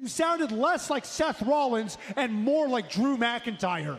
You sounded less like Seth Rollins and more like Drew McIntyre.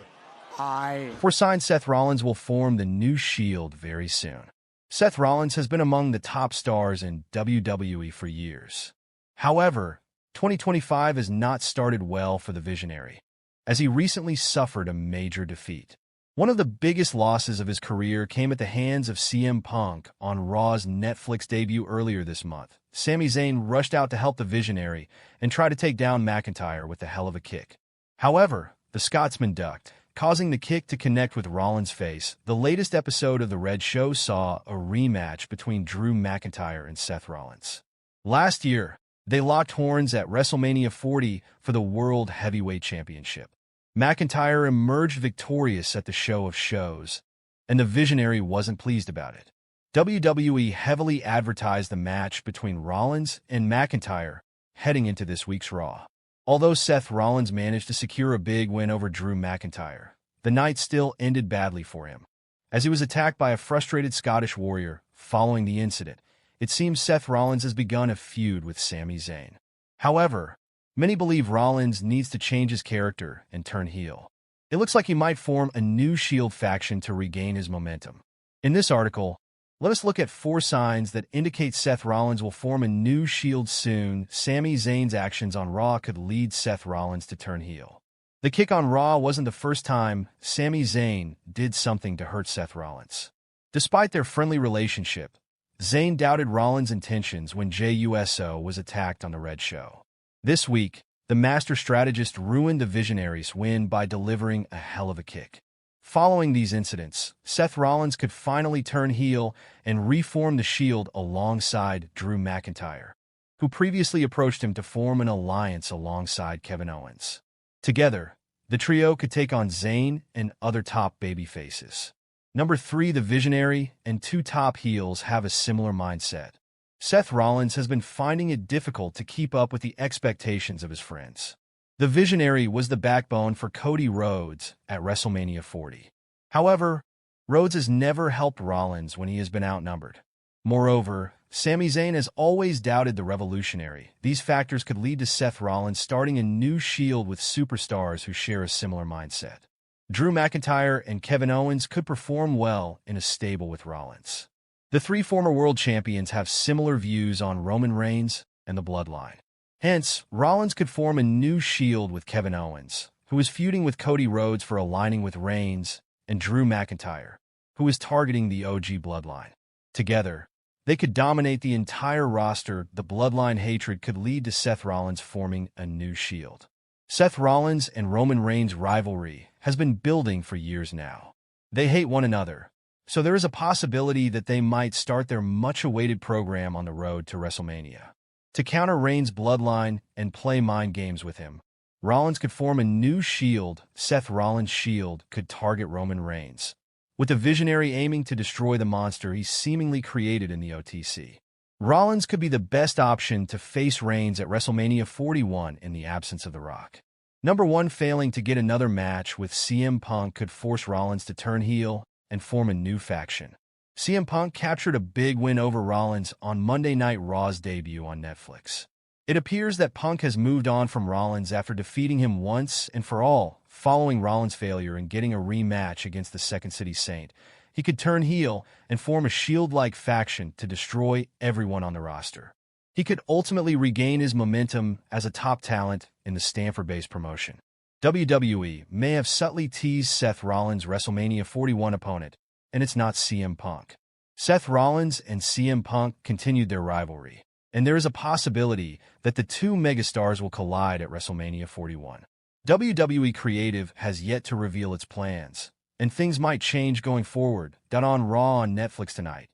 For Signs Seth Rollins will form the new Shield very soon. Seth Rollins has been among the top stars in WWE for years. However, 2025 has not started well for the Visionary, as he recently suffered a major defeat. One of the biggest losses of his career came at the hands of CM Punk on Raw's Netflix debut earlier this month. Sami Zayn rushed out to help the Visionary and try to take down McIntyre with the Helluva Kick. However, the Scotsman ducked, causing the kick to connect with Rollins' face. The latest episode of The Red Show saw a rematch between Drew McIntyre and Seth Rollins. Last year, they locked horns at WrestleMania 40 for the World Heavyweight Championship. McIntyre emerged victorious at the show of shows, and the Visionary wasn't pleased about it. WWE heavily advertised the match between Rollins and McIntyre heading into this week's Raw. Although Seth Rollins managed to secure a big win over Drew McIntyre, the night still ended badly for him. As he was attacked by a frustrated Scottish warrior following the incident, it seems Seth Rollins has begun a feud with Sami Zayn. However, many believe Rollins needs to change his character and turn heel. It looks like he might form a new Shield faction to regain his momentum. In this article, let us look at 4 signs that indicate Seth Rollins will form a new Shield soon. Sami Zayn's actions on Raw could lead Seth Rollins to turn heel. The kick on Raw wasn't the first time Sami Zayn did something to hurt Seth Rollins. Despite their friendly relationship, Zayn doubted Rollins' intentions when Jey Uso was attacked on The Red Show. This week, the master strategist ruined the Visionary's win by delivering a Helluva Kick. Following these incidents, Seth Rollins could finally turn heel and reform the Shield alongside Drew McIntyre, who previously approached him to form an alliance alongside Kevin Owens. Together, the trio could take on Zayn and other top babyfaces. Number 3, the Visionary and 2 top heels have a similar mindset. Seth Rollins has been finding it difficult to keep up with the expectations of his friends. The Visionary was the backbone for Cody Rhodes at WrestleMania 40. However, Rhodes has never helped Rollins when he has been outnumbered. Moreover, Sami Zayn has always doubted the Revolutionary. These factors could lead to Seth Rollins starting a new Shield with superstars who share a similar mindset. Drew McIntyre and Kevin Owens could perform well in a stable with Rollins. The 3 former world champions have similar views on Roman Reigns and the bloodline. Hence, Rollins could form a new Shield with Kevin Owens, who is feuding with Cody Rhodes for aligning with Reigns, and Drew McIntyre, who is targeting the OG bloodline. Together, they could dominate the entire roster. The bloodline hatred could lead to Seth Rollins forming a new Shield. Seth Rollins and Roman Reigns' rivalry has been building for years now. They hate one another, so there is a possibility that they might start their much-awaited program on the road to WrestleMania. To counter Reigns' bloodline and play mind games with him, Rollins could form a new Shield. Seth Rollins' Shield could target Roman Reigns, with the Visionary aiming to destroy the monster he seemingly created in the OTC. Rollins could be the best option to face Reigns at WrestleMania 41 in the absence of The Rock. Number 1, failing to get another match with CM Punk could force Rollins to turn heel and form a new faction. CM Punk captured a big win over Rollins on Monday Night Raw's debut on Netflix. It appears that Punk has moved on from Rollins after defeating him once and for all. Following Rollins' failure in getting a rematch against the Second City Saint, he could turn heel and form a Shield-like faction to destroy everyone on the roster. He could ultimately regain his momentum as a top talent in the Stanford-based promotion. WWE may have subtly teased Seth Rollins' WrestleMania 41 opponent, and it's not CM Punk. Seth Rollins and CM Punk continued their rivalry, and there is a possibility that the 2 megastars will collide at WrestleMania 41. WWE Creative has yet to reveal its plans, and things might change going forward. On Raw on Netflix tonight,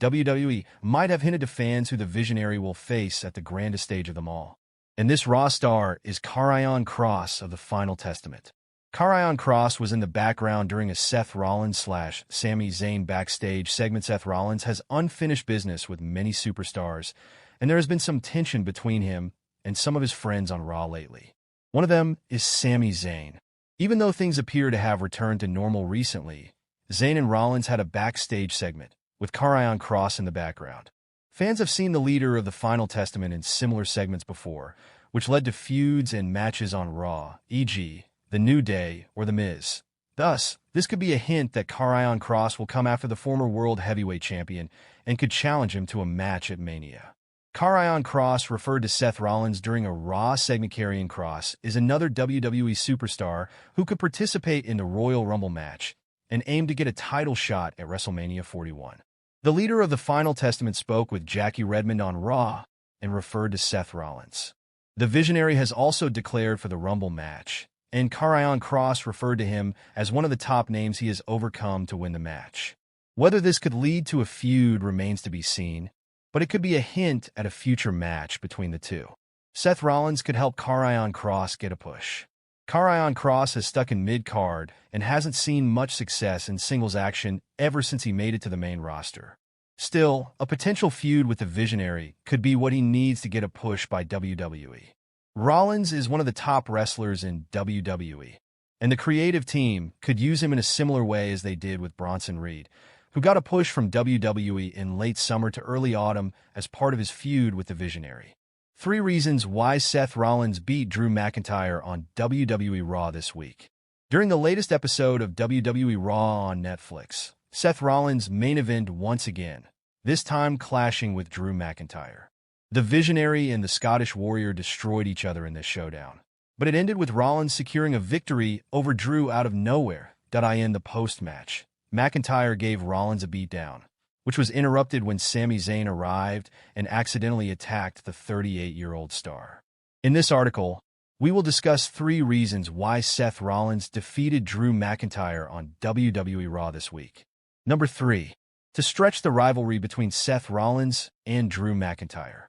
WWE might have hinted to fans who the Visionary will face at the grandest stage of them all. And this Raw star is Carion Cross of the Final Testament. Carion Cross was in the background during a Seth Rollins/Sami Zayn backstage segment. Seth Rollins has unfinished business with many superstars, and there has been some tension between him and some of his friends on Raw lately. One of them is Sami Zayn. Even though things appear to have returned to normal recently, Zayn and Rollins had a backstage segment, with Carion Cross in the background. Fans have seen the leader of the Final Testament in similar segments before, which led to feuds and matches on Raw, e.g., The New Day or The Miz. Thus, this could be a hint that Carion Cross will come after the former World Heavyweight Champion and could challenge him to a match at Mania. Carion Cross, referred to Seth Rollins during a Raw segment. Carion Cross is another WWE superstar who could participate in the Royal Rumble match and aim to get a title shot at WrestleMania 41. The leader of the Final Testament spoke with Jackie Redmond on Raw and referred to Seth Rollins. The Visionary has also declared for the Rumble match, and Carion Cross referred to him as one of the top names he has overcome to win the match. Whether this could lead to a feud remains to be seen, but it could be a hint at a future match between the two. Seth Rollins could help Carion Cross get a push. Carion Cross has stuck in mid-card and hasn't seen much success in singles action ever since he made it to the main roster. Still, a potential feud with the Visionary could be what he needs to get a push by WWE. Rollins is one of the top wrestlers in WWE, and the creative team could use him in a similar way as they did with Bronson Reed, who got a push from WWE in late summer to early autumn as part of his feud with the Visionary. 3 reasons why Seth Rollins beat Drew McIntyre on WWE Raw this week. During the latest episode of WWE Raw on Netflix, Seth Rollins main event once again, this time clashing with Drew McIntyre. The Visionary and the Scottish Warrior destroyed each other in this showdown, but it ended with Rollins securing a victory over Drew out of nowhere. In the post-match, McIntyre gave Rollins a beatdown, which was interrupted when Sami Zayn arrived and accidentally attacked the 38-year-old star. In this article, we will discuss 3 reasons why Seth Rollins defeated Drew McIntyre on WWE Raw this week. Number 3. To stretch the rivalry between Seth Rollins and Drew McIntyre.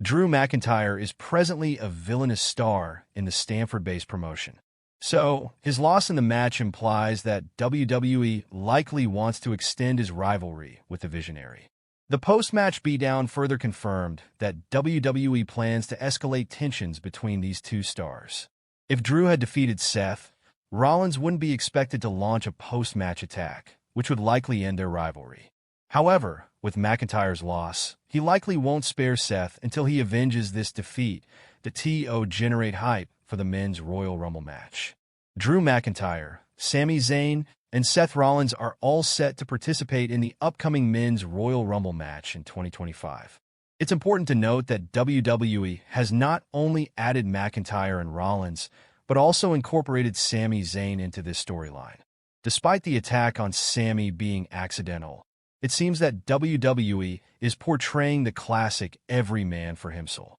Drew McIntyre is presently a villainous star in the Stamford-based promotion. So, his loss in the match implies that WWE likely wants to extend his rivalry with the Visionary. The post-match beatdown further confirmed that WWE plans to escalate tensions between these two stars. If Drew had defeated Seth, Rollins wouldn't be expected to launch a post-match attack, which would likely end their rivalry. However, with McIntyre's loss, he likely won't spare Seth until he avenges this defeat to generate hype for the men's Royal Rumble match. Drew McIntyre, Sami Zayn, and Seth Rollins are all set to participate in the upcoming men's Royal Rumble match in 2025. It's important to note that WWE has not only added McIntyre and Rollins, but also incorporated Sami Zayn into this storyline. Despite the attack on Sami being accidental, it seems that WWE is portraying the classic every man for himself.